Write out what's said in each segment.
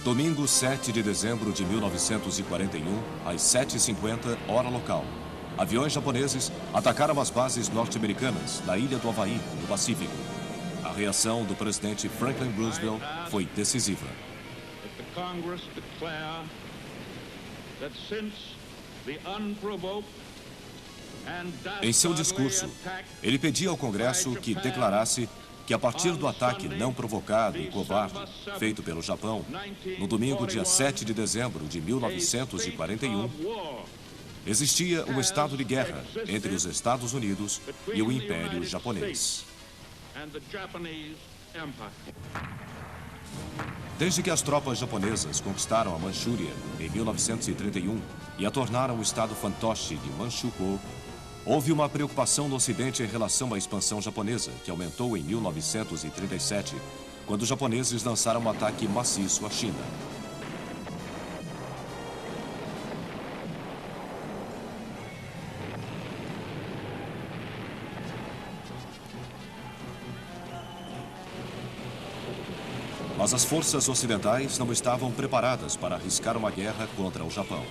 Domingo, 7 de dezembro de 1941, às 7h50, hora local. Aviões japoneses atacaram as bases norte-americanas na ilha do Havaí, no Pacífico. A reação do presidente Franklin Roosevelt foi decisiva. Em seu discurso, ele pedia ao Congresso que declarasse que a partir do ataque não provocado e covarde feito pelo Japão, no domingo, dia 7 de dezembro de 1941, existia um estado de guerra entre os Estados Unidos e o Império Japonês. Desde que as tropas japonesas conquistaram a Manchúria em 1931 e a tornaram o estado fantoche de Manchukuo, houve uma preocupação no Ocidente em relação à expansão japonesa, que aumentou em 1937, quando os japoneses lançaram um ataque maciço à China. Mas as forças ocidentais não estavam preparadas para arriscar uma guerra contra o Japão.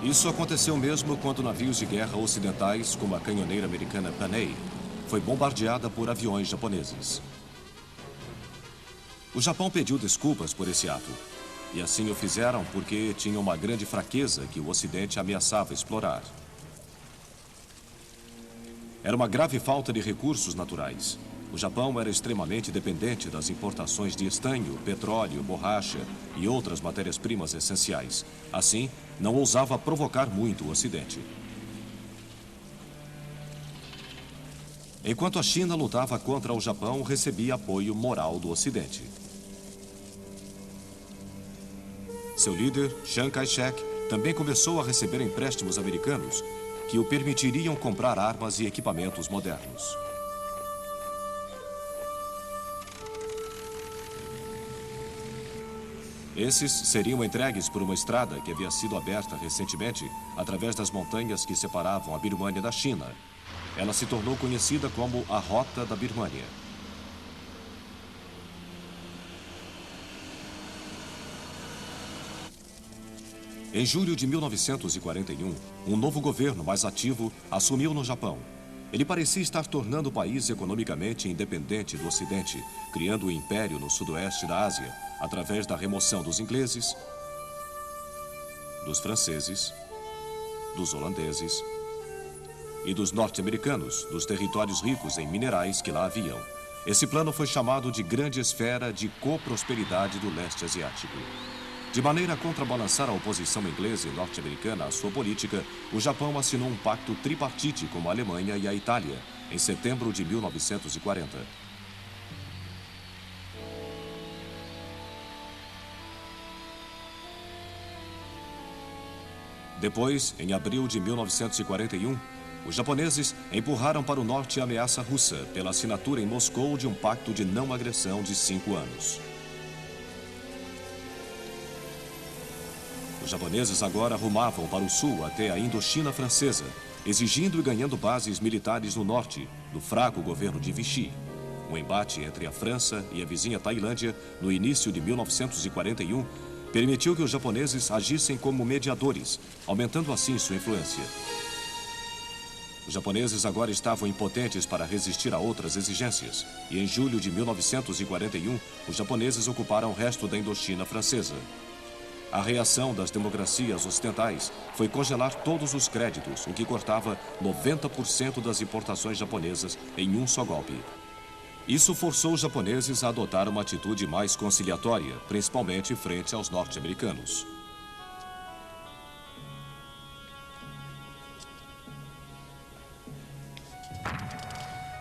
Isso aconteceu mesmo quando navios de guerra ocidentais, como a canhoneira americana Panay, foi bombardeada por aviões japoneses. O Japão pediu desculpas por esse ato, e assim o fizeram porque tinham uma grande fraqueza que o Ocidente ameaçava explorar. Era uma grave falta de recursos naturais. O Japão era extremamente dependente das importações de estanho, petróleo, borracha e outras matérias-primas essenciais. Assim, não ousava provocar muito o Ocidente. Enquanto a China lutava contra o Japão, recebia apoio moral do Ocidente. Seu líder, Chiang Kai-shek, também começou a receber empréstimos americanos que o permitiriam comprar armas e equipamentos modernos. Esses seriam entregues por uma estrada que havia sido aberta recentemente através das montanhas que separavam a Birmânia da China. Ela se tornou conhecida como a Rota da Birmânia. Em julho de 1941, um novo governo mais ativo assumiu no Japão. Ele parecia estar tornando o país economicamente independente do Ocidente, criando um império no sudoeste da Ásia, através da remoção dos ingleses, dos franceses, dos holandeses e dos norte-americanos, dos territórios ricos em minerais que lá haviam. Esse plano foi chamado de Grande Esfera de Coprosperidade do Leste Asiático. De maneira a contrabalançar a oposição inglesa e norte-americana à sua política, o Japão assinou um pacto tripartite com a Alemanha e a Itália, em setembro de 1940. Depois, em abril de 1941, os japoneses empurraram para o norte a ameaça russa pela assinatura em Moscou de um pacto de não agressão de 5 anos. Os japoneses agora rumavam para o sul até a Indochina francesa, exigindo e ganhando bases militares no norte, do fraco governo de Vichy. O embate entre a França e a vizinha Tailândia, no início de 1941, permitiu que os japoneses agissem como mediadores, aumentando assim sua influência. Os japoneses agora estavam impotentes para resistir a outras exigências, e em julho de 1941, os japoneses ocuparam o resto da Indochina francesa. A reação das democracias ocidentais foi congelar todos os créditos, o que cortava 90% das importações japonesas em um só golpe. Isso forçou os japoneses a adotar uma atitude mais conciliatória, principalmente frente aos norte-americanos.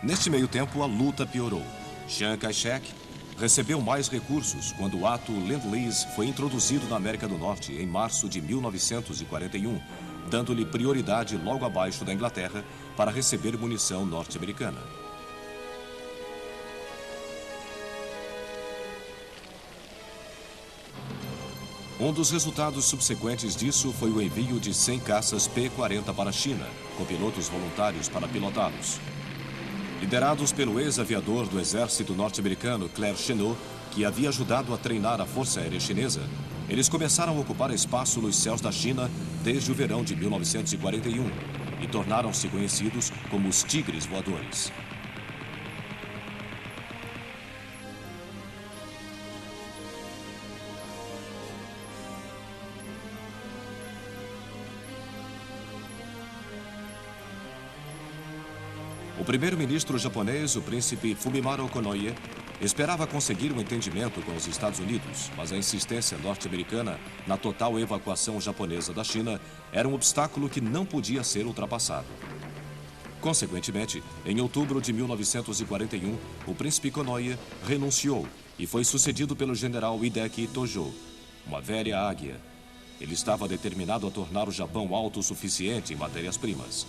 Neste meio tempo, a luta piorou. Chiang Kai-shek recebeu mais recursos quando o ato Lend-Lease foi introduzido na América do Norte em março de 1941, dando-lhe prioridade logo abaixo da Inglaterra para receber munição norte-americana. Um dos resultados subsequentes disso foi o envio de 100 caças P-40 para a China, com pilotos voluntários para pilotá-los. Liderados pelo ex-aviador do exército norte-americano Claire Chennault, que havia ajudado a treinar a Força Aérea Chinesa, eles começaram a ocupar espaço nos céus da China desde o verão de 1941 e tornaram-se conhecidos como os Tigres Voadores. O primeiro-ministro japonês, o príncipe Fumimaro Konoye, esperava conseguir um entendimento com os Estados Unidos, mas a insistência norte-americana na total evacuação japonesa da China era um obstáculo que não podia ser ultrapassado. Consequentemente, em outubro de 1941, o príncipe Konoye renunciou e foi sucedido pelo general Hideki Tojo, uma velha águia. Ele estava determinado a tornar o Japão autossuficiente em matérias-primas.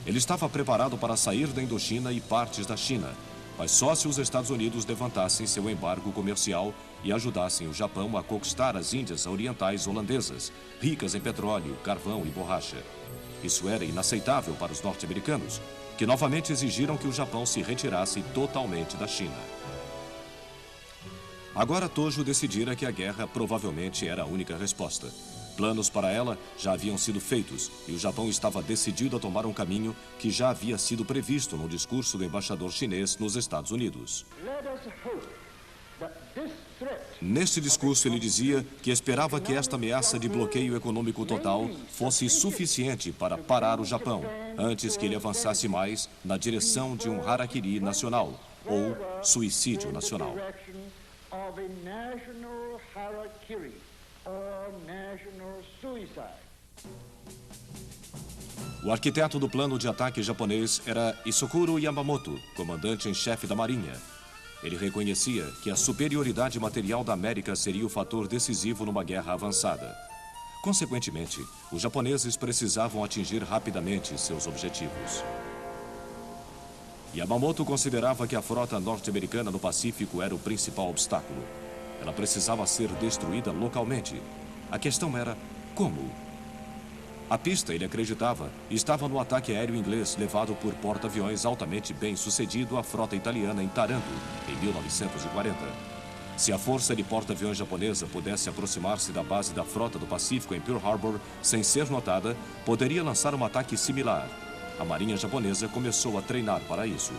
Ele estava preparado para sair da Indochina e partes da China, mas só se os Estados Unidos levantassem seu embargo comercial e ajudassem o Japão a conquistar as Índias Orientais holandesas, ricas em petróleo, carvão e borracha. Isso era inaceitável para os norte-americanos, que novamente exigiram que o Japão se retirasse totalmente da China. Agora Tojo decidira que a guerra provavelmente era a única resposta. Planos para ela já haviam sido feitos e o Japão estava decidido a tomar um caminho que já havia sido previsto no discurso do embaixador chinês nos Estados Unidos. Neste discurso, ele dizia que esperava que esta ameaça de bloqueio econômico total fosse suficiente para parar o Japão, antes que ele avançasse mais na direção de um harakiri nacional, ou suicídio nacional. O arquiteto do plano de ataque japonês era Isokuro Yamamoto, comandante em chefe da Marinha. Ele reconhecia que a superioridade material da América seria o fator decisivo numa guerra avançada. Consequentemente, os japoneses precisavam atingir rapidamente seus objetivos. Yamamoto considerava que a frota norte-americana no Pacífico era o principal obstáculo. Ela precisava ser destruída localmente. A questão era como? A pista, ele acreditava, estava no ataque aéreo inglês levado por porta-aviões altamente bem-sucedido à frota italiana em Taranto, em 1940. Se a força de porta-aviões japonesa pudesse aproximar-se da base da frota do Pacífico em Pearl Harbor sem ser notada, poderia lançar um ataque similar. A marinha japonesa começou a treinar para isso.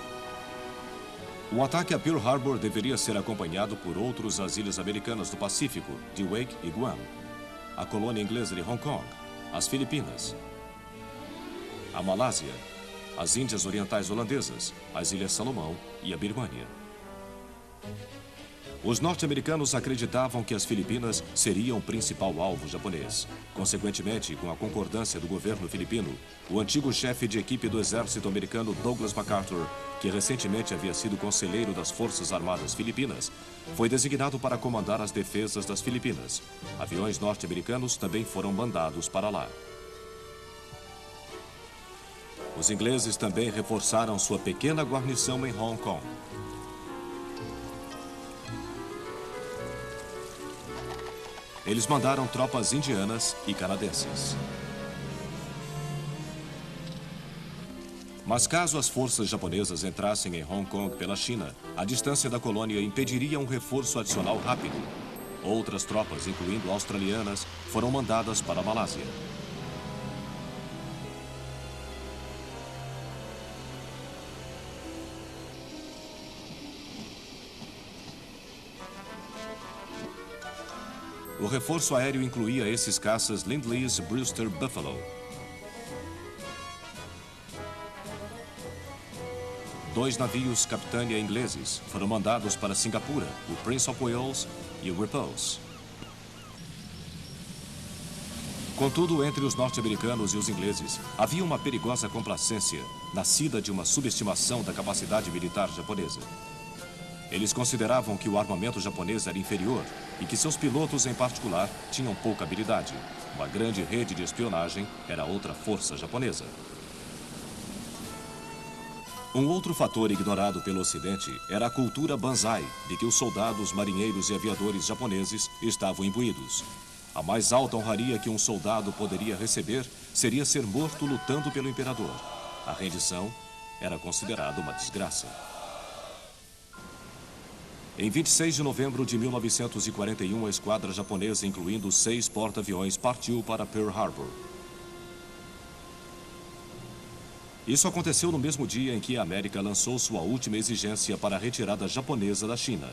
O ataque a Pearl Harbor deveria ser acompanhado por outros às ilhas americanas do Pacífico, de Wake e Guam, a colônia inglesa de Hong Kong, as Filipinas, a Malásia, as Índias Orientais Holandesas, as Ilhas Salomão e a Birmânia. Os norte-americanos acreditavam que as Filipinas seriam o principal alvo japonês. Consequentemente, com a concordância do governo filipino, o antigo chefe de equipe do exército americano Douglas MacArthur, que recentemente havia sido conselheiro das Forças Armadas Filipinas, foi designado para comandar as defesas das Filipinas. Aviões norte-americanos também foram mandados para lá. Os ingleses também reforçaram sua pequena guarnição em Hong Kong. Eles mandaram tropas indianas e canadenses. Mas caso as forças japonesas entrassem em Hong Kong pela China, a distância da colônia impediria um reforço adicional rápido. Outras tropas, incluindo australianas, foram mandadas para a Malásia. O reforço aéreo incluía esses caças Lindley's Brewster Buffalo. 2 navios capitânia ingleses foram mandados para Singapura, o Prince of Wales e o Repulse. Contudo, entre os norte-americanos e os ingleses, havia uma perigosa complacência, nascida de uma subestimação da capacidade militar japonesa. Eles consideravam que o armamento japonês era inferior e que seus pilotos, em particular, tinham pouca habilidade. Uma grande rede de espionagem era outra força japonesa. Um outro fator ignorado pelo Ocidente era a cultura banzai, de que os soldados, marinheiros e aviadores japoneses estavam imbuídos. A mais alta honraria que um soldado poderia receber seria ser morto lutando pelo imperador. A rendição era considerado uma desgraça. Em 26 de novembro de 1941, a esquadra japonesa, incluindo 6 porta-aviões, partiu para Pearl Harbor. Isso aconteceu no mesmo dia em que a América lançou sua última exigência para a retirada japonesa da China.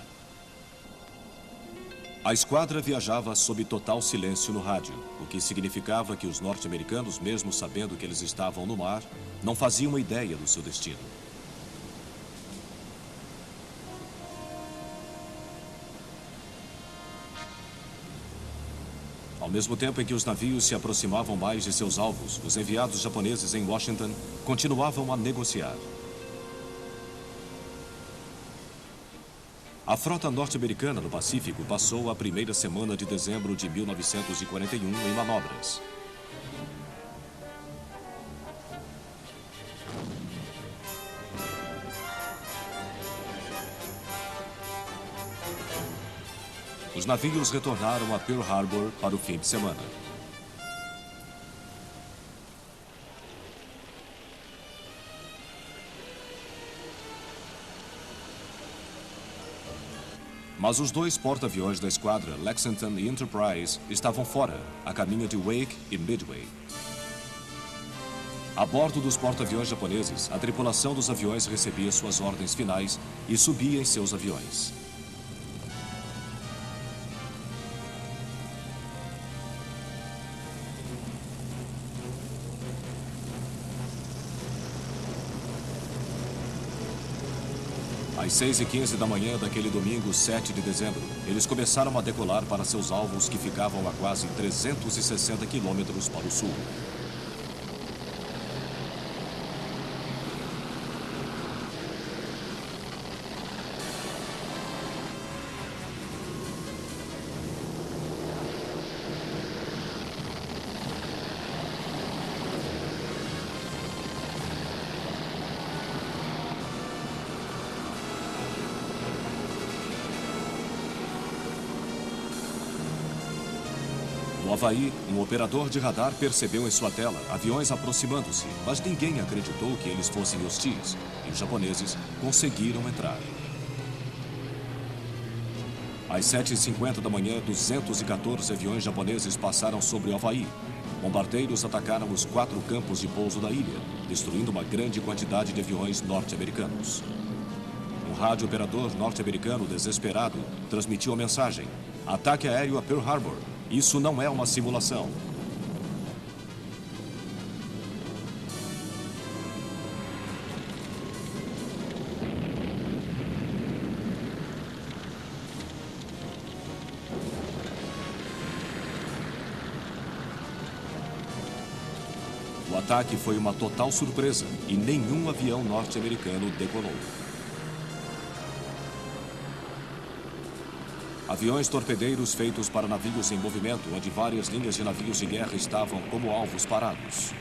A esquadra viajava sob total silêncio no rádio, o que significava que os norte-americanos, mesmo sabendo que eles estavam no mar, não faziam ideia do seu destino. Ao mesmo tempo em que os navios se aproximavam mais de seus alvos, os enviados japoneses em Washington continuavam a negociar. A frota norte-americana no Pacífico passou a primeira semana de dezembro de 1941 em manobras. Os navios retornaram a Pearl Harbor para o fim de semana. Mas os 2 porta-aviões da esquadra, Lexington e Enterprise, estavam fora, a caminho de Wake e Midway. A bordo dos porta-aviões japoneses, a tripulação dos aviões recebia suas ordens finais e subia em seus aviões. Às 6h15 da manhã daquele domingo, 7 de dezembro, eles começaram a decolar para seus alvos que ficavam a quase 360 quilômetros para o sul. No Havaí, um operador de radar percebeu em sua tela aviões aproximando-se, mas ninguém acreditou que eles fossem hostis, e os japoneses conseguiram entrar. Às 7h50 da manhã, 214 aviões japoneses passaram sobre o Havaí. Bombardeiros atacaram os 4 campos de pouso da ilha, destruindo uma grande quantidade de aviões norte-americanos. Um rádio-operador norte-americano desesperado transmitiu a mensagem: ataque aéreo a Pearl Harbor. Isso não é uma simulação. O ataque foi uma total surpresa e nenhum avião norte-americano decolou. Aviões torpedeiros feitos para navios em movimento, onde várias linhas de navios de guerra estavam como alvos parados.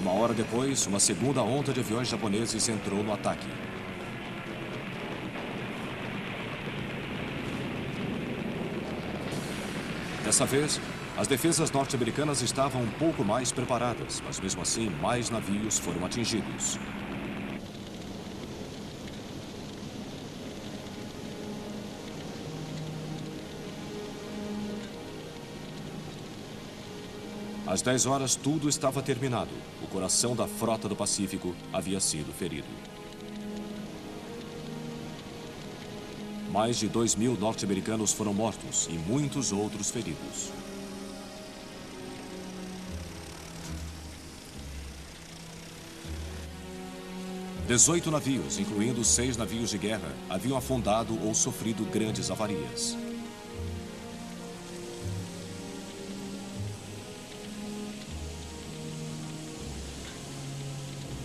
Uma hora depois, uma segunda onda de aviões japoneses entrou no ataque. Dessa vez, as defesas norte-americanas estavam um pouco mais preparadas, mas mesmo assim, mais navios foram atingidos. Às 10 horas, tudo estava terminado. O coração da frota do Pacífico havia sido ferido. Mais de 2.000 norte-americanos foram mortos e muitos outros feridos. 18 navios, incluindo 6 navios de guerra, haviam afundado ou sofrido grandes avarias.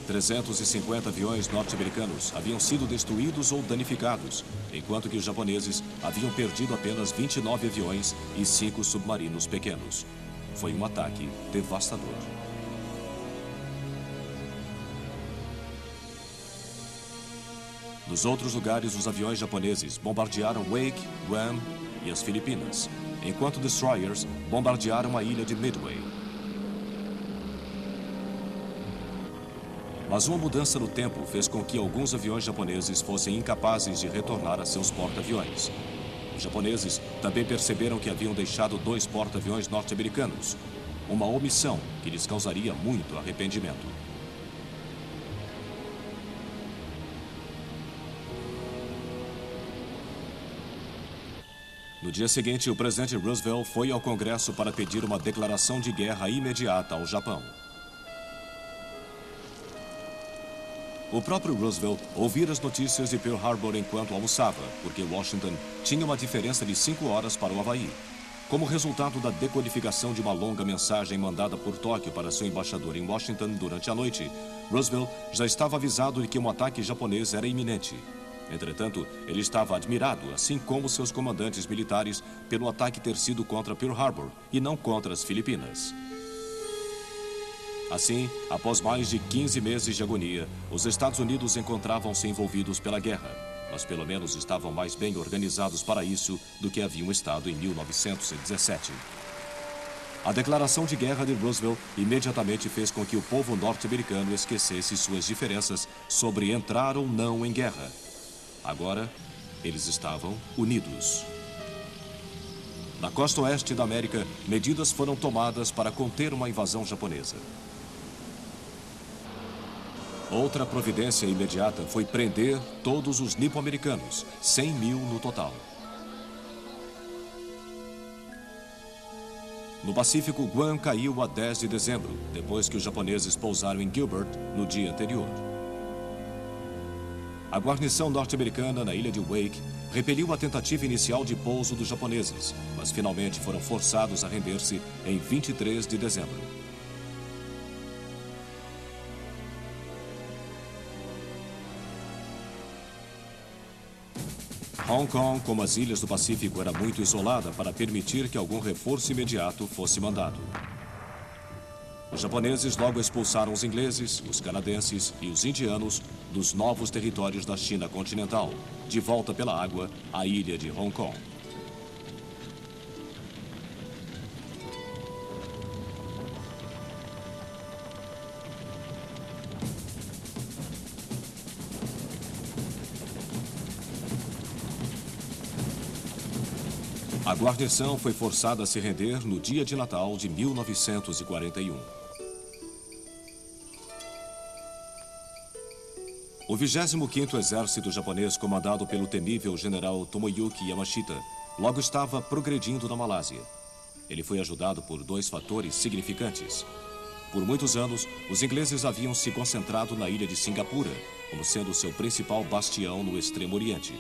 ...350 aviões norte-americanos haviam sido destruídos ou danificados, enquanto que os japoneses haviam perdido apenas 29 aviões e 5 submarinos pequenos. Foi um ataque devastador. Nos outros lugares, os aviões japoneses bombardearam Wake, Guam e as Filipinas, enquanto destroyers bombardearam a ilha de Midway. Mas uma mudança no tempo fez com que alguns aviões japoneses fossem incapazes de retornar a seus porta-aviões. Os japoneses também perceberam que haviam deixado 2 porta-aviões norte-americanos, uma omissão que lhes causaria muito arrependimento. No dia seguinte, o presidente Roosevelt foi ao Congresso para pedir uma declaração de guerra imediata ao Japão. O próprio Roosevelt ouvira as notícias de Pearl Harbor enquanto almoçava, porque Washington tinha uma diferença de 5 horas para o Havaí. Como resultado da decodificação de uma longa mensagem mandada por Tóquio para seu embaixador em Washington durante a noite, Roosevelt já estava avisado de que um ataque japonês era iminente. Entretanto, ele estava admirado, assim como seus comandantes militares, pelo ataque ter sido contra Pearl Harbor e não contra as Filipinas. Assim, após mais de 15 meses de agonia, os Estados Unidos encontravam-se envolvidos pela guerra, mas pelo menos estavam mais bem organizados para isso do que haviam estado em 1917. A declaração de guerra de Roosevelt imediatamente fez com que o povo norte-americano esquecesse suas diferenças sobre entrar ou não em guerra. Agora, eles estavam unidos. Na costa oeste da América, medidas foram tomadas para conter uma invasão japonesa. Outra providência imediata foi prender todos os nipo-americanos, 100 mil no total. No Pacífico, Guam caiu a 10 de dezembro, depois que os japoneses pousaram em Gilbert no dia anterior. A guarnição norte-americana na ilha de Wake repeliu a tentativa inicial de pouso dos japoneses, mas finalmente foram forçados a render-se em 23 de dezembro. Hong Kong, como as ilhas do Pacífico, era muito isolada para permitir que algum reforço imediato fosse mandado. Os japoneses logo expulsaram os ingleses, os canadenses e os indianos dos novos territórios da China continental, de volta pela água à ilha de Hong Kong. A guarnição foi forçada a se render no dia de Natal de 1941. O 25º Exército Japonês, comandado pelo temível general Tomoyuki Yamashita, logo estava progredindo na Malásia. Ele foi ajudado por 2 fatores significantes. Por muitos anos, os ingleses haviam se concentrado na ilha de Singapura, como sendo seu principal bastião no Extremo Oriente.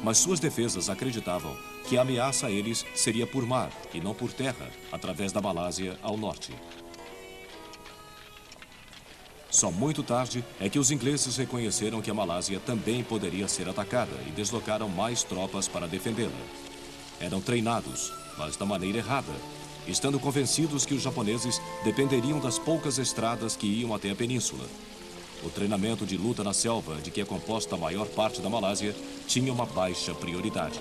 Mas suas defesas acreditavam que a ameaça a eles seria por mar e não por terra, através da Malásia ao norte. Só muito tarde é que os ingleses reconheceram que a Malásia também poderia ser atacada e deslocaram mais tropas para defendê-la. Eram treinados, mas da maneira errada, estando convencidos que os japoneses dependeriam das poucas estradas que iam até a península. O treinamento de luta na selva, de que é composta a maior parte da Malásia, tinha uma baixa prioridade.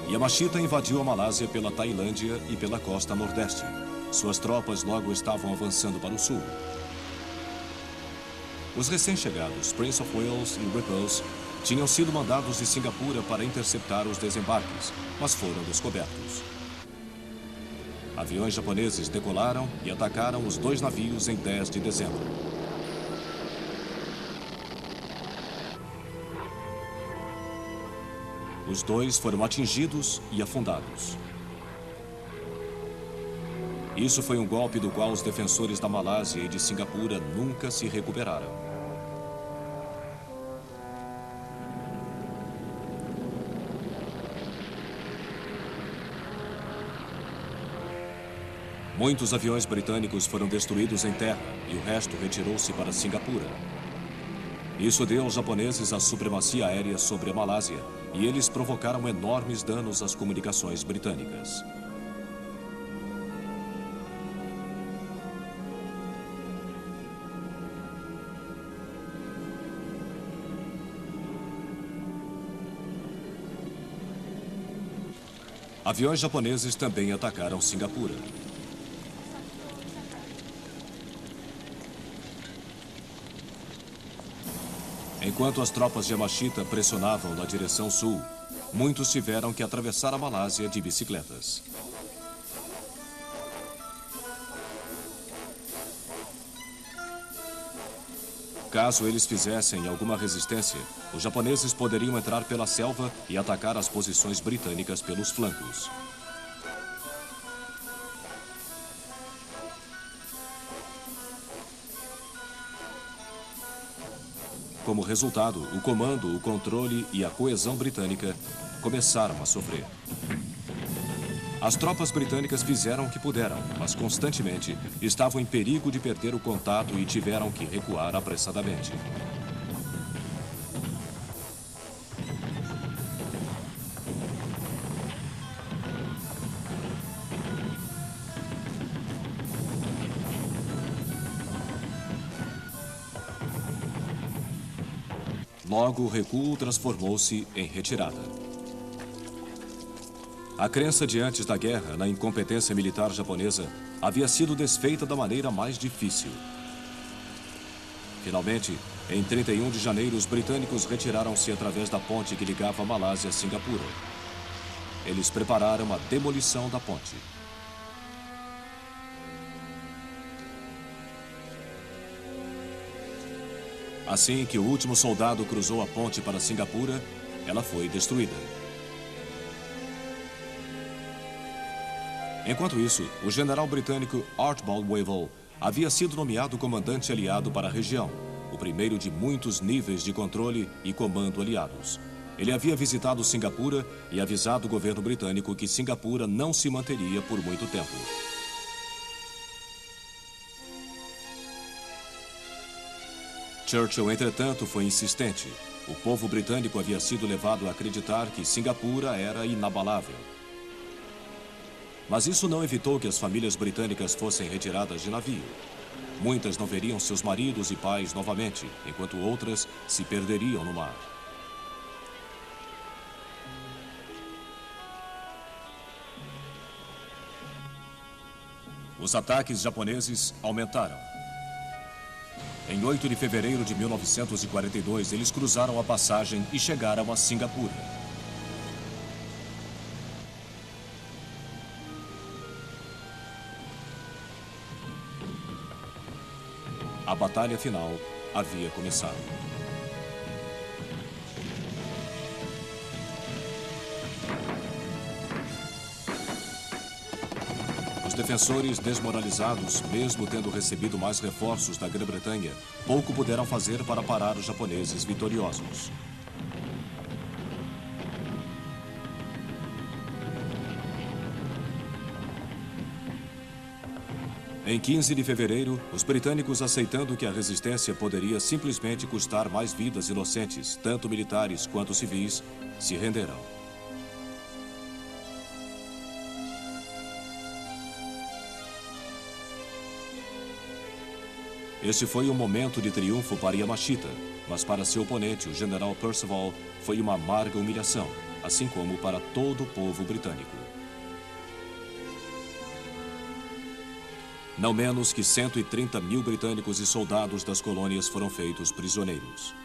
Yamashita invadiu a Malásia pela Tailândia e pela costa nordeste. Suas tropas logo estavam avançando para o sul. Os recém-chegados Prince of Wales e Repulse tinham sido mandados de Singapura para interceptar os desembarques, mas foram descobertos. Aviões japoneses decolaram e atacaram os 2 navios em 10 de dezembro. Os 2 foram atingidos e afundados. Isso foi um golpe do qual os defensores da Malásia e de Singapura nunca se recuperaram. Muitos aviões britânicos foram destruídos em terra e o resto retirou-se para Singapura. Isso deu aos japoneses a supremacia aérea sobre a Malásia e eles provocaram enormes danos às comunicações britânicas. Aviões japoneses também atacaram Singapura. Enquanto as tropas de Yamashita pressionavam na direção sul, muitos tiveram que atravessar a Malásia de bicicletas. Caso eles fizessem alguma resistência, os japoneses poderiam entrar pela selva e atacar as posições britânicas pelos flancos. Como resultado, o comando, o controle e a coesão britânica começaram a sofrer. As tropas britânicas fizeram o que puderam, mas constantemente estavam em perigo de perder o contato e tiveram que recuar apressadamente. Logo, o recuo transformou-se em retirada. A crença de antes da guerra na incompetência militar japonesa havia sido desfeita da maneira mais difícil. Finalmente, em 31 de janeiro, os britânicos retiraram-se através da ponte que ligava a Malásia a Singapura. Eles prepararam a demolição da ponte. Assim que o último soldado cruzou a ponte para Singapura, ela foi destruída. Enquanto isso, o general britânico Archibald Wavell havia sido nomeado comandante aliado para a região, o primeiro de muitos níveis de controle e comando aliados. Ele havia visitado Singapura e avisado o governo britânico que Singapura não se manteria por muito tempo. Churchill, entretanto, foi insistente. O povo britânico havia sido levado a acreditar que Singapura era inabalável. Mas isso não evitou que as famílias britânicas fossem retiradas de navio. Muitas não veriam seus maridos e pais novamente, enquanto outras se perderiam no mar. Os ataques japoneses aumentaram. Em 8 de fevereiro de 1942, eles cruzaram a passagem e chegaram a Singapura. A batalha final havia começado. Os defensores, desmoralizados, mesmo tendo recebido mais reforços da Grã-Bretanha, pouco puderam fazer para parar os japoneses vitoriosos. Em 15 de fevereiro, os britânicos, aceitando que a resistência poderia simplesmente custar mais vidas inocentes, tanto militares quanto civis, se renderam. Este foi um momento de triunfo para Yamashita, mas para seu oponente, o general Percival, foi uma amarga humilhação, assim como para todo o povo britânico. Não menos que 130 mil britânicos e soldados das colônias foram feitos prisioneiros.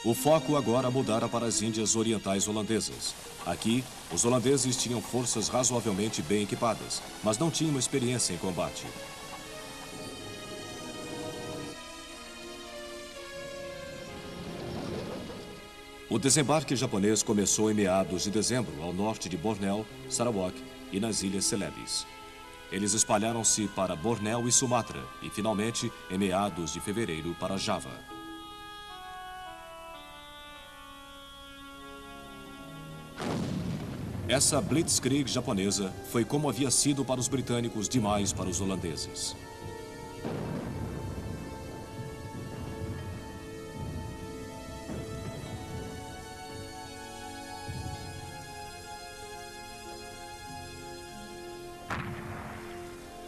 O foco agora mudara para as Índias Orientais holandesas. Aqui, os holandeses tinham forças razoavelmente bem equipadas, mas não tinham experiência em combate. O desembarque japonês começou em meados de dezembro ao norte de Bornéu, Sarawak e nas Ilhas Celebes. Eles espalharam-se para Bornéu e Sumatra e, finalmente, em meados de fevereiro, para Java. Essa blitzkrieg japonesa foi como havia sido para os britânicos demais para os holandeses.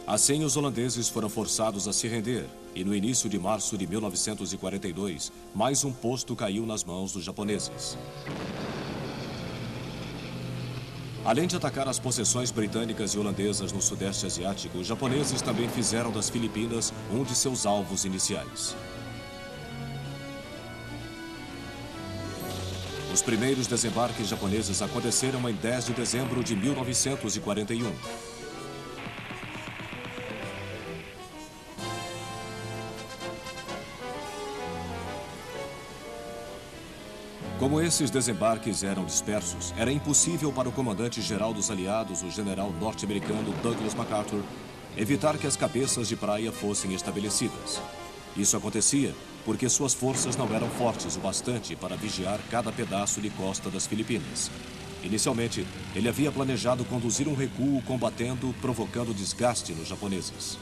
Assim, os holandeses foram forçados a se render, e no início de março de 1942, mais um posto caiu nas mãos dos japoneses. Além de atacar as possessões britânicas e holandesas no Sudeste Asiático, os japoneses também fizeram das Filipinas um de seus alvos iniciais. Os primeiros desembarques japoneses aconteceram em 10 de dezembro de 1941. Como esses desembarques eram dispersos, era impossível para o comandante-geral dos aliados, o general norte-americano Douglas MacArthur, evitar que as cabeças de praia fossem estabelecidas. Isso acontecia porque suas forças não eram fortes o bastante para vigiar cada pedaço de costa das Filipinas. Inicialmente, ele havia planejado conduzir um recuo combatendo, provocando desgaste nos japoneses.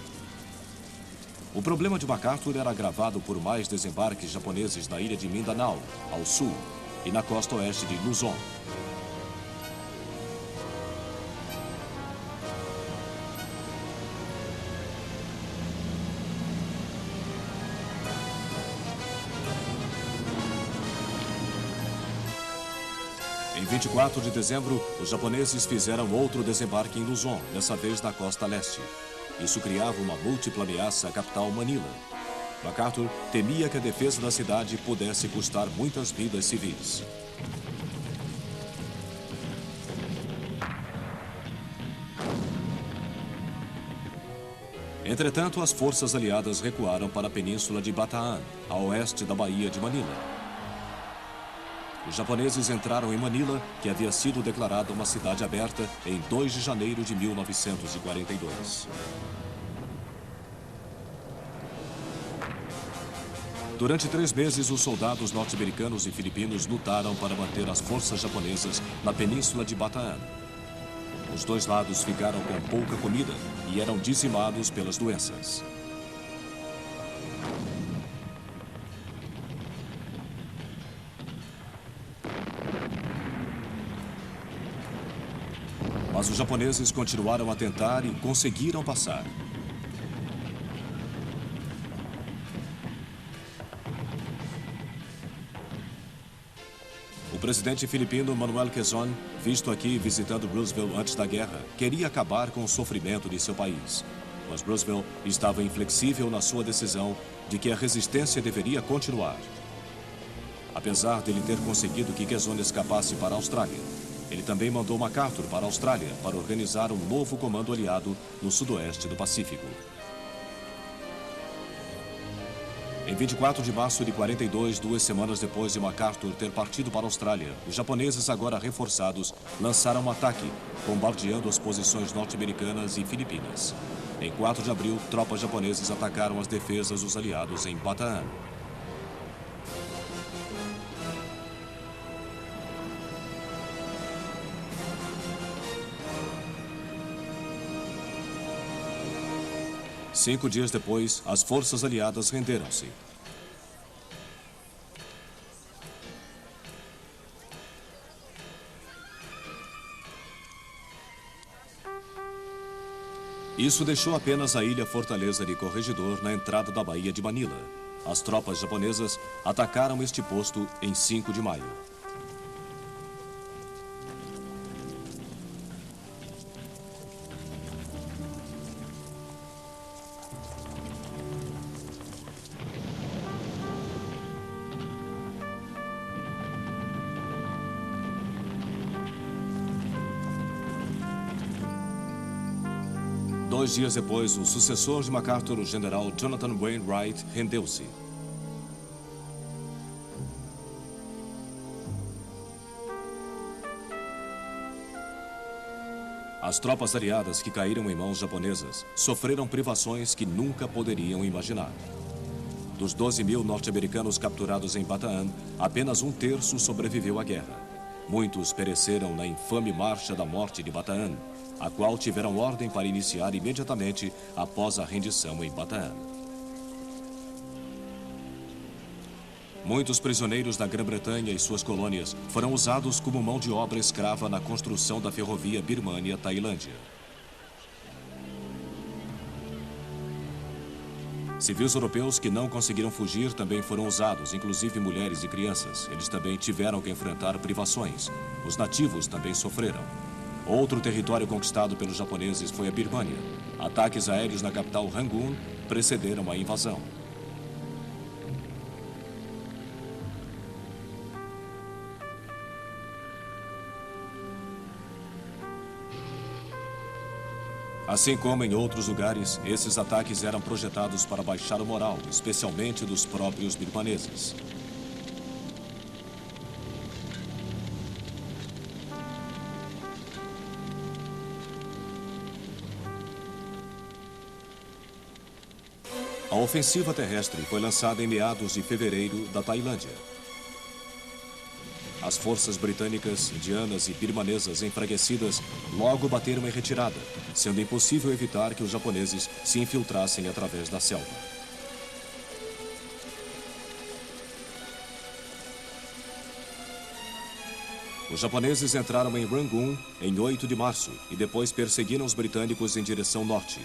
O problema de MacArthur era agravado por mais desembarques japoneses na ilha de Mindanao, ao sul, e na costa oeste de Luzon. Em 24 de dezembro, os japoneses fizeram outro desembarque em Luzon, dessa vez na costa leste. Isso criava uma múltipla ameaça à capital Manila. MacArthur temia que a defesa da cidade pudesse custar muitas vidas civis. Entretanto, as forças aliadas recuaram para a península de Bataan, a oeste da Baía de Manila. Os japoneses entraram em Manila, que havia sido declarada uma cidade aberta, em 2 de janeiro de 1942. Durante 3 meses, os soldados norte-americanos e filipinos lutaram para manter as forças japonesas na península de Bataan. Os dois lados ficaram com pouca comida e eram dizimados pelas doenças. Mas os japoneses continuaram a tentar e conseguiram passar. O presidente filipino Manuel Quezon, visto aqui visitando Roosevelt antes da guerra, queria acabar com o sofrimento de seu país. Mas Roosevelt estava inflexível na sua decisão de que a resistência deveria continuar. Apesar dele ter conseguido que Quezon escapasse para a Austrália, ele também mandou MacArthur para a Austrália para organizar um novo comando aliado no sudoeste do Pacífico. Em 24 de março de 42, 2 semanas depois de MacArthur ter partido para a Austrália, os japoneses, agora reforçados, lançaram um ataque, bombardeando as posições norte-americanas e filipinas. Em 4 de abril, tropas japonesas atacaram as defesas dos aliados em Bataan. Cinco dias depois, as forças aliadas renderam-se. Isso deixou apenas a ilha-fortaleza de Corregidor na entrada da Baía de Manila. As tropas japonesas atacaram este posto em 5 de maio. Dois dias depois, o sucessor de MacArthur, o general Jonathan Wainwright, rendeu-se. As tropas aliadas que caíram em mãos japonesas sofreram privações que nunca poderiam imaginar. Dos 12 mil norte-americanos capturados em Bataan, apenas 1/3 sobreviveu à guerra. Muitos pereceram na infame Marcha da Morte de Bataan, a qual tiveram ordem para iniciar imediatamente após a rendição em Bataan. Muitos prisioneiros da Grã-Bretanha e suas colônias foram usados como mão de obra escrava na construção da ferrovia Birmânia-Tailândia. Civis europeus que não conseguiram fugir também foram usados, inclusive mulheres e crianças. Eles também tiveram que enfrentar privações. Os nativos também sofreram. Outro território conquistado pelos japoneses foi a Birmânia. Ataques aéreos na capital Rangoon precederam a invasão. Assim como em outros lugares, esses ataques eram projetados para baixar o moral, especialmente dos próprios birmaneses. A ofensiva terrestre foi lançada em meados de fevereiro da Tailândia. As forças britânicas, indianas e birmanesas enfraquecidas logo bateram em retirada, sendo impossível evitar que os japoneses se infiltrassem através da selva. Os japoneses entraram em Rangoon em 8 de março e depois perseguiram os britânicos em direção norte.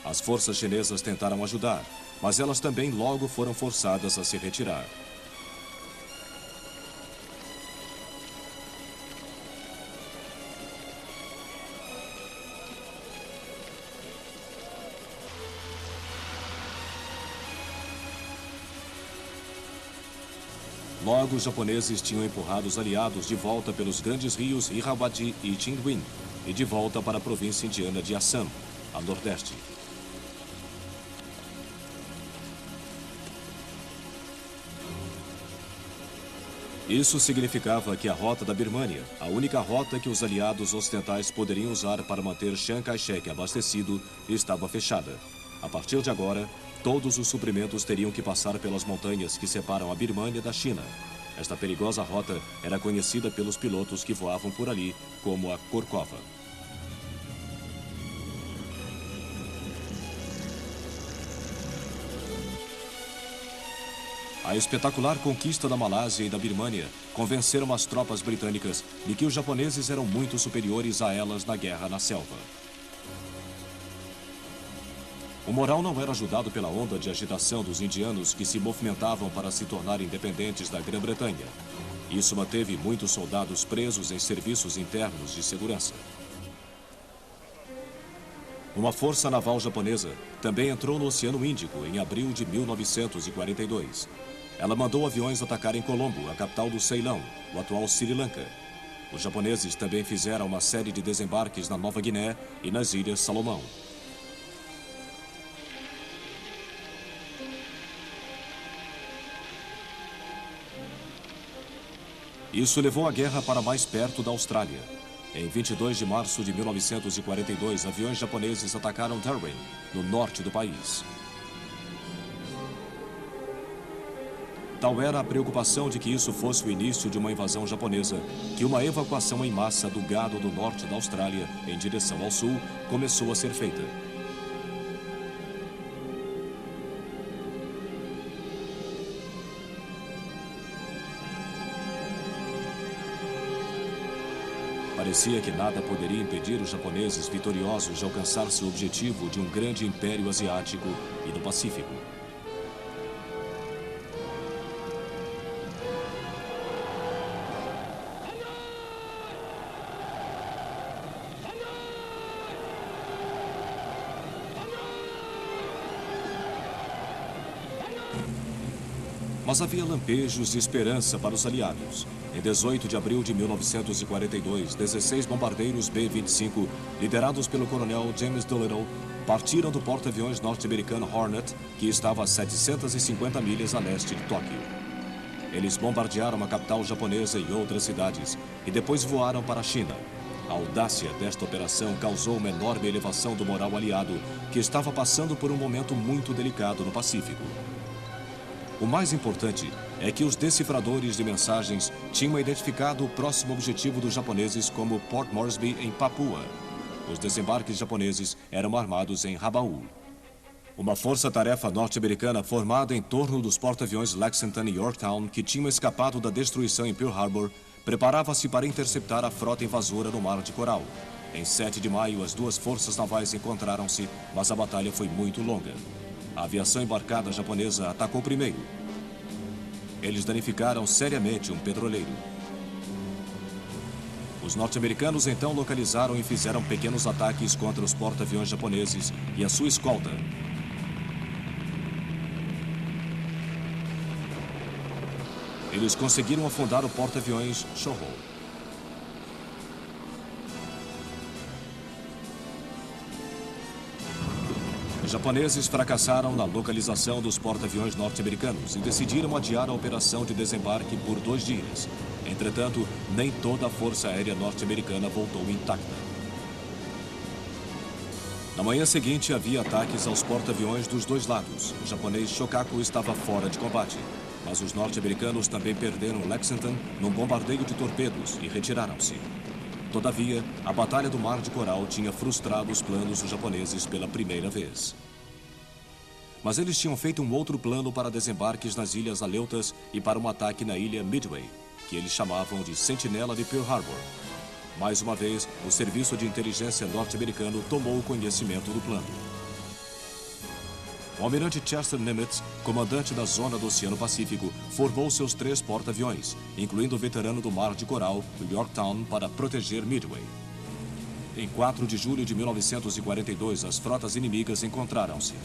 As forças chinesas tentaram ajudar, mas elas também logo foram forçadas a se retirar. Logo, os japoneses tinham empurrado os aliados de volta pelos grandes rios Irrawaddy e Chinwin e de volta para a província indiana de Assam, a nordeste. Isso significava que a rota da Birmânia, a única rota que os aliados ocidentais poderiam usar para manter Chiang Kai-shek abastecido, estava fechada. A partir de agora, todos os suprimentos teriam que passar pelas montanhas que separam a Birmânia da China. Esta perigosa rota era conhecida pelos pilotos que voavam por ali como a Corcova. A espetacular conquista da Malásia e da Birmânia convenceram as tropas britânicas de que os japoneses eram muito superiores a elas na guerra na selva. O moral não era ajudado pela onda de agitação dos indianos que se movimentavam para se tornar independentes da Grã-Bretanha. Isso manteve muitos soldados presos em serviços internos de segurança. Uma força naval japonesa também entrou no Oceano Índico em abril de 1942. Ela mandou aviões atacarem Colombo, a capital do Ceilão, o atual Sri Lanka. Os japoneses também fizeram uma série de desembarques na Nova Guiné e nas Ilhas Salomão. Isso levou a guerra para mais perto da Austrália. Em 22 de março de 1942, aviões japoneses atacaram Darwin, no norte do país. Tal era a preocupação de que isso fosse o início de uma invasão japonesa, que uma evacuação em massa do gado do norte da Austrália, em direção ao sul, começou a ser feita. Parecia que nada poderia impedir os japoneses vitoriosos de alcançar seu objetivo de um grande império asiático e do Pacífico. Mas havia lampejos de esperança para os aliados. Em 18 de abril de 1942, 16 bombardeiros B-25, liderados pelo coronel James Doolittle, partiram do porta-aviões norte-americano Hornet, que estava a 750 milhas a leste de Tóquio. Eles bombardearam a capital japonesa e outras cidades, e depois voaram para a China. A audácia desta operação causou uma enorme elevação do moral aliado, que estava passando por um momento muito delicado no Pacífico. O mais importante é que os decifradores de mensagens tinham identificado o próximo objetivo dos japoneses como Port Moresby, em Papua. Os desembarques japoneses eram armados em Rabaul. Uma força-tarefa norte-americana formada em torno dos porta-aviões Lexington e Yorktown, que tinham escapado da destruição em Pearl Harbor, preparava-se para interceptar a frota invasora no Mar de Coral. Em 7 de maio, as duas forças navais encontraram-se, mas a batalha foi muito longa. A aviação embarcada japonesa atacou primeiro. Eles danificaram seriamente um petroleiro. Os norte-americanos então localizaram e fizeram pequenos ataques contra os porta-aviões japoneses e a sua escolta. Eles conseguiram afundar o porta-aviões Shoho. Os japoneses fracassaram na localização dos porta-aviões norte-americanos e decidiram adiar a operação de desembarque por 2 dias. Entretanto, nem toda a Força Aérea norte-americana voltou intacta. Na manhã seguinte, havia ataques aos porta-aviões dos dois lados. O japonês Shokaku estava fora de combate, mas os norte-americanos também perderam Lexington num bombardeio de torpedos e retiraram-se. Todavia, a Batalha do Mar de Coral tinha frustrado os planos dos japoneses pela primeira vez. Mas eles tinham feito um outro plano para desembarques nas Ilhas Aleutas e para um ataque na ilha Midway, que eles chamavam de Sentinela de Pearl Harbor. Mais uma vez, o Serviço de Inteligência norte-americano tomou conhecimento do plano. O almirante Chester Nimitz, comandante da zona do Oceano Pacífico, formou seus 3 porta-aviões, incluindo o veterano do Mar de Coral, o Yorktown, para proteger Midway. Em 4 de julho de 1942, as frotas inimigas encontraram-se.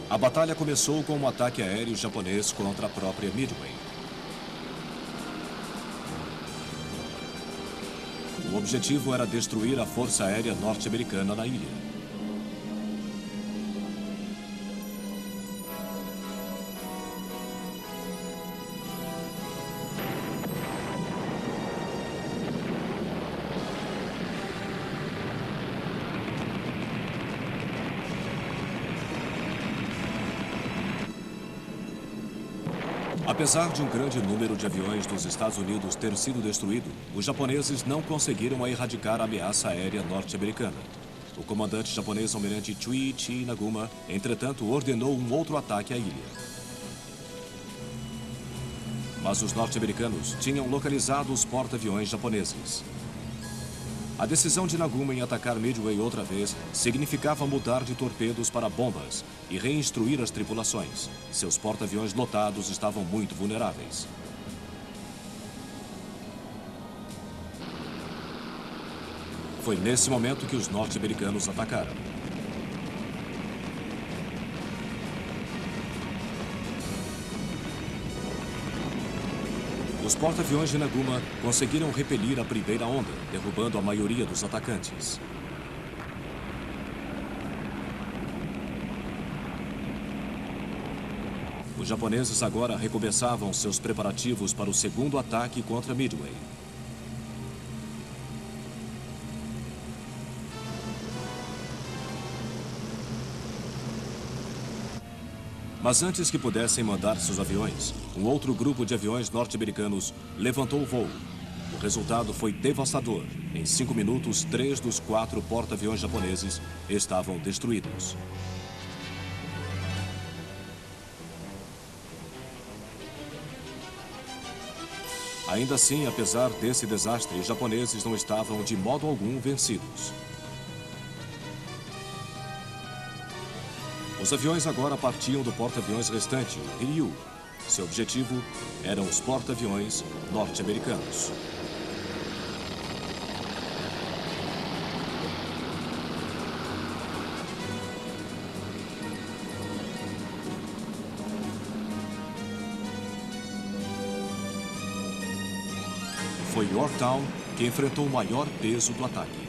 A batalha começou com um ataque aéreo japonês contra a própria Midway. O objetivo era destruir a Força Aérea norte-americana na ilha. Apesar de um grande número de aviões dos Estados Unidos ter sido destruído, os japoneses não conseguiram erradicar a ameaça aérea norte-americana. O comandante japonês almirante Chuichi Naguma, entretanto, ordenou um outro ataque à ilha. Mas os norte-americanos tinham localizado os porta-aviões japoneses. A decisão de Naguma em atacar Midway outra vez significava mudar de torpedos para bombas e reinstruir as tripulações. Seus porta-aviões lotados estavam muito vulneráveis. Foi nesse momento que os norte-americanos atacaram. Os porta-aviões de Naguma conseguiram repelir a primeira onda, derrubando a maioria dos atacantes. Os japoneses agora recomeçavam seus preparativos para o segundo ataque contra Midway. Mas antes que pudessem mandar seus aviões, um outro grupo de aviões norte-americanos levantou o voo. O resultado foi devastador. Em 5 minutos, 3 dos 4 porta-aviões japoneses estavam destruídos. Ainda assim, apesar desse desastre, os japoneses não estavam de modo algum vencidos. Os aviões agora partiam do porta-aviões restante, o Ryu. Seu objetivo eram os porta-aviões norte-americanos. Foi Yorktown que enfrentou o maior peso do ataque.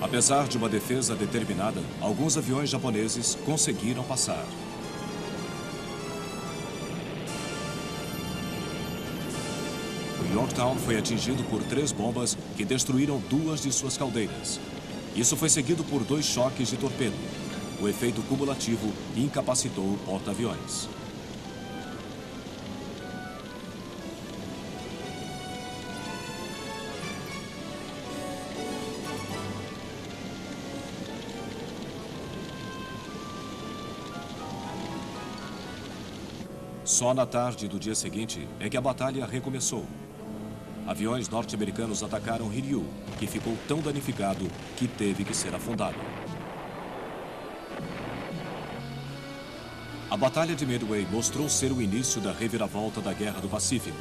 Apesar de uma defesa determinada, alguns aviões japoneses conseguiram passar. O Yorktown foi atingido por 3 bombas que destruíram 2 de suas caldeiras. Isso foi seguido por 2 choques de torpedo. O efeito cumulativo incapacitou o porta-aviões. Só na tarde do dia seguinte é que a batalha recomeçou. Aviões norte-americanos atacaram Hiryu, que ficou tão danificado que teve que ser afundado. A Batalha de Midway mostrou ser o início da reviravolta da Guerra do Pacífico,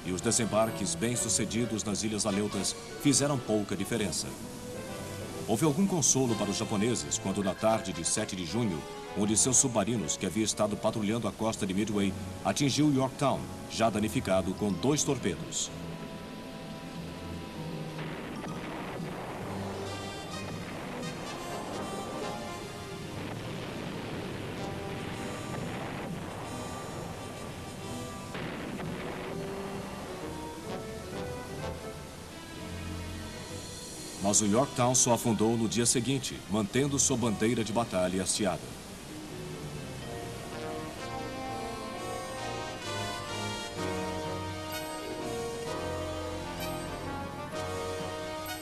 e os desembarques bem-sucedidos nas Ilhas Aleutas fizeram pouca diferença. Houve algum consolo para os japoneses quando, na tarde de 7 de junho, um de seus submarinos, que havia estado patrulhando a costa de Midway, atingiu Yorktown, já danificado com 2 torpedos. Mas o Yorktown só afundou no dia seguinte, mantendo sua bandeira de batalha hasteada.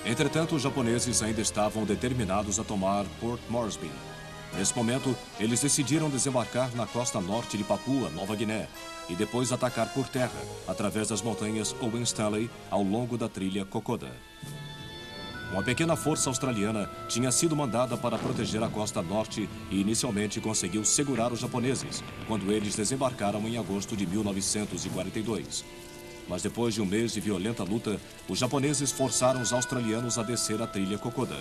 Entretanto, os japoneses ainda estavam determinados a tomar Port Moresby. Nesse momento, eles decidiram desembarcar na costa norte de Papua, Nova Guiné, e depois atacar por terra, através das montanhas Owen Stanley, ao longo da trilha Kokoda. Uma pequena força australiana tinha sido mandada para proteger a costa norte e inicialmente conseguiu segurar os japoneses, quando eles desembarcaram em agosto de 1942. Mas depois de um mês de violenta luta, os japoneses forçaram os australianos a descer a trilha Kokoda.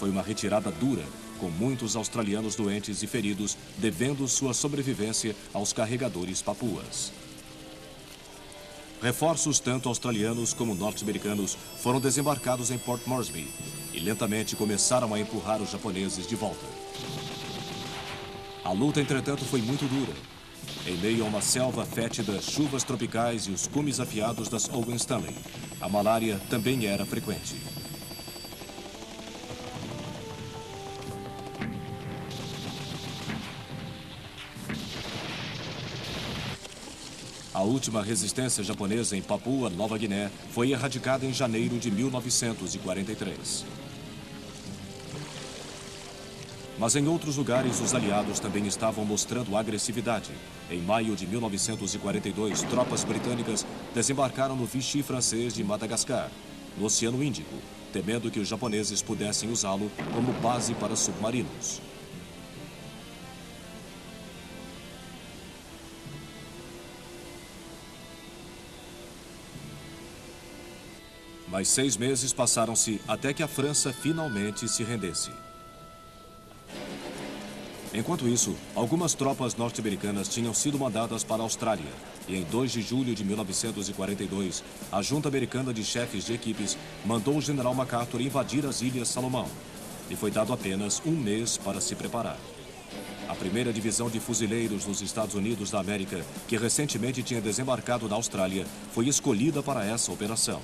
Foi uma retirada dura, com muitos australianos doentes e feridos, devendo sua sobrevivência aos carregadores papuas. Reforços tanto australianos como norte-americanos foram desembarcados em Port Moresby e lentamente começaram a empurrar os japoneses de volta. A luta, entretanto, foi muito dura. Em meio a uma selva fétida, chuvas tropicais e os cumes afiados das Owen Stanley, a malária também era frequente. A última resistência japonesa em Papua Nova Guiné foi erradicada em janeiro de 1943. Mas em outros lugares, os aliados também estavam mostrando agressividade. Em maio de 1942, tropas britânicas desembarcaram no Vichy francês de Madagascar, no Oceano Índico, temendo que os japoneses pudessem usá-lo como base para submarinos. Mas 6 meses passaram-se até que a França finalmente se rendesse. Enquanto isso, algumas tropas norte-americanas tinham sido mandadas para a Austrália, e em 2 de julho de 1942, a Junta Americana de Chefes de Equipes mandou o general MacArthur invadir as Ilhas Salomão, e foi dado apenas 1 mês para se preparar. A primeira divisão de fuzileiros dos Estados Unidos da América, que recentemente tinha desembarcado na Austrália, foi escolhida para essa operação.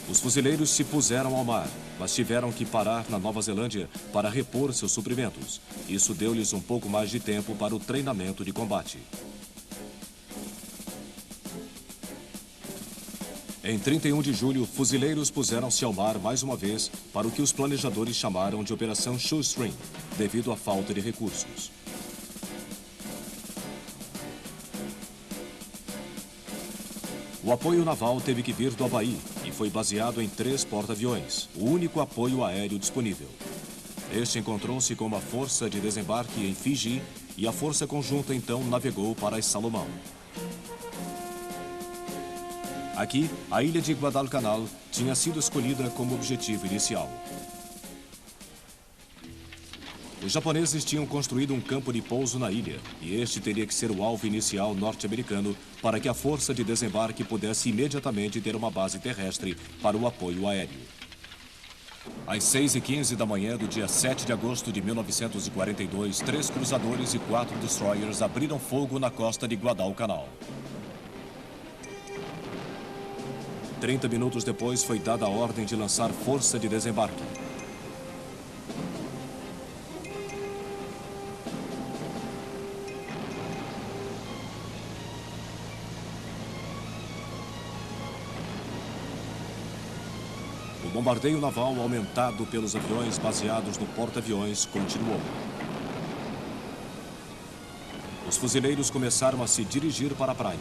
Os fuzileiros se puseram ao mar, mas tiveram que parar na Nova Zelândia para repor seus suprimentos. Isso deu-lhes um pouco mais de tempo para o treinamento de combate. Em 31 de julho, fuzileiros puseram-se ao mar mais uma vez para o que os planejadores chamaram de Operação Shoestring, devido à falta de recursos. O apoio naval teve que vir do Havaí e foi baseado em 3 porta-aviões, o único apoio aéreo disponível. Este encontrou-se com uma força de desembarque em Fiji e a força conjunta então navegou para as Salomão. Aqui, a ilha de Guadalcanal tinha sido escolhida como objetivo inicial. Os japoneses tinham construído um campo de pouso na ilha, e este teria que ser o alvo inicial norte-americano para que a força de desembarque pudesse imediatamente ter uma base terrestre para o apoio aéreo. Às 6h15 da manhã do dia 7 de agosto de 1942, 3 cruzadores e 4 destroyers abriram fogo na costa de Guadalcanal. 30 minutos depois foi dada a ordem de lançar força de desembarque. O bombardeio naval aumentado pelos aviões baseados no porta-aviões continuou. Os fuzileiros começaram a se dirigir para a praia.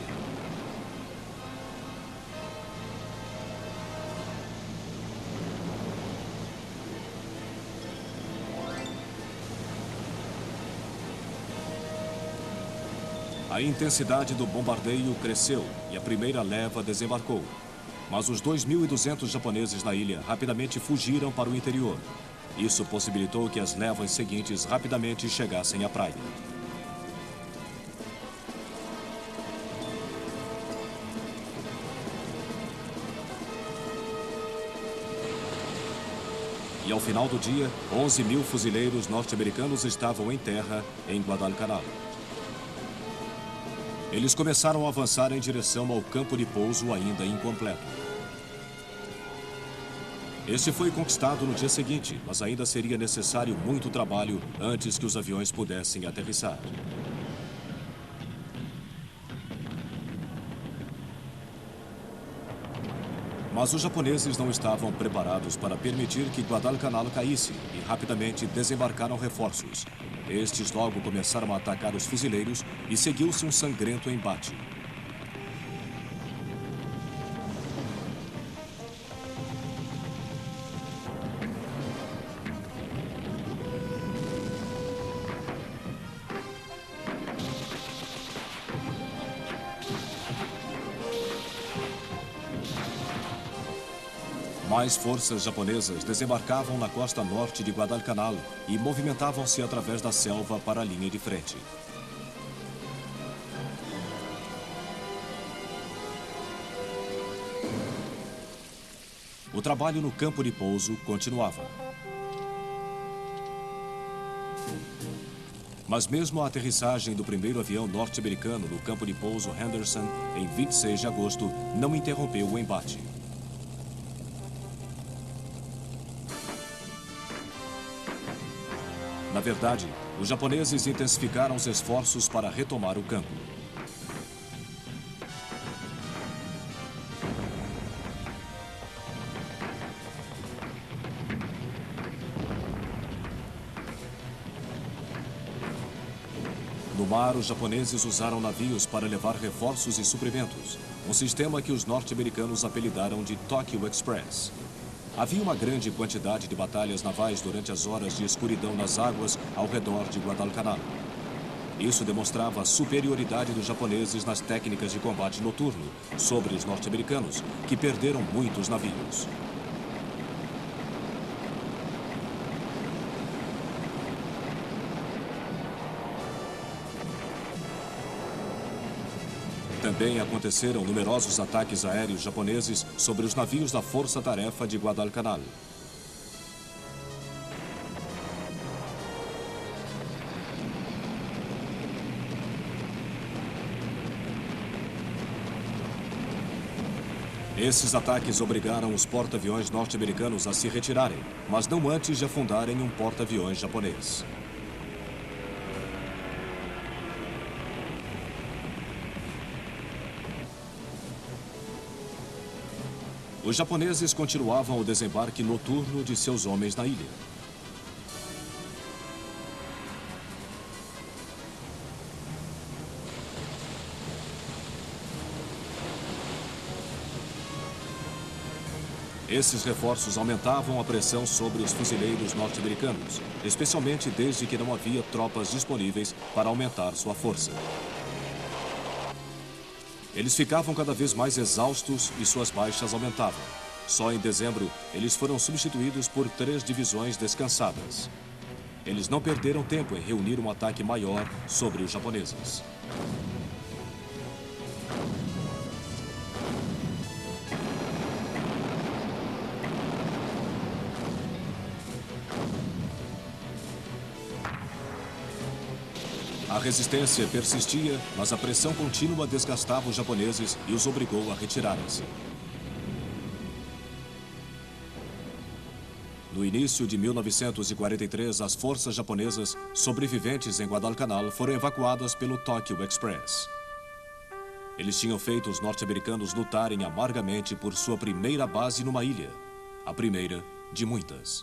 A intensidade do bombardeio cresceu e a primeira leva desembarcou. Mas os 2.200 japoneses na ilha rapidamente fugiram para o interior. Isso possibilitou que as levas seguintes rapidamente chegassem à praia. E ao final do dia, 11.000 fuzileiros norte-americanos estavam em terra em Guadalcanal. Eles começaram a avançar em direção ao campo de pouso ainda incompleto. Este foi conquistado no dia seguinte, mas ainda seria necessário muito trabalho antes que os aviões pudessem aterrissar. Mas os japoneses não estavam preparados para permitir que Guadalcanal caísse e rapidamente desembarcaram reforços. Estes logo começaram a atacar os fuzileiros e seguiu-se um sangrento embate. Mais forças japonesas desembarcavam na costa norte de Guadalcanal e movimentavam-se através da selva para a linha de frente. O trabalho no campo de pouso continuava. Mas mesmo a aterrissagem do primeiro avião norte-americano no campo de pouso Henderson, em 26 de agosto, não interrompeu o embate. Na verdade, os japoneses intensificaram os esforços para retomar o campo. No mar, os japoneses usaram navios para levar reforços e suprimentos, um sistema que os norte-americanos apelidaram de Tokyo Express. Havia uma grande quantidade de batalhas navais durante as horas de escuridão nas águas ao redor de Guadalcanal. Isso demonstrava a superioridade dos japoneses nas técnicas de combate noturno sobre os norte-americanos, que perderam muitos navios. Também aconteceram numerosos ataques aéreos japoneses sobre os navios da Força-Tarefa de Guadalcanal. Esses ataques obrigaram os porta-aviões norte-americanos a se retirarem, mas não antes de afundarem um porta-aviões japonês. Os japoneses continuavam o desembarque noturno de seus homens na ilha. Esses reforços aumentavam a pressão sobre os fuzileiros norte-americanos, especialmente desde que não havia tropas disponíveis para aumentar sua força. Eles ficavam cada vez mais exaustos e suas baixas aumentavam. Só em dezembro, eles foram substituídos por 3 divisões descansadas. eles não perderam tempo em reunir um ataque maior sobre os japoneses. A resistência persistia, mas a pressão contínua desgastava os japoneses e os obrigou a retirarem-se. No início de 1943, as forças japonesas sobreviventes em Guadalcanal foram evacuadas pelo Tokyo Express. Eles tinham feito os norte-americanos lutarem amargamente por sua primeira base numa ilha, a primeira de muitas.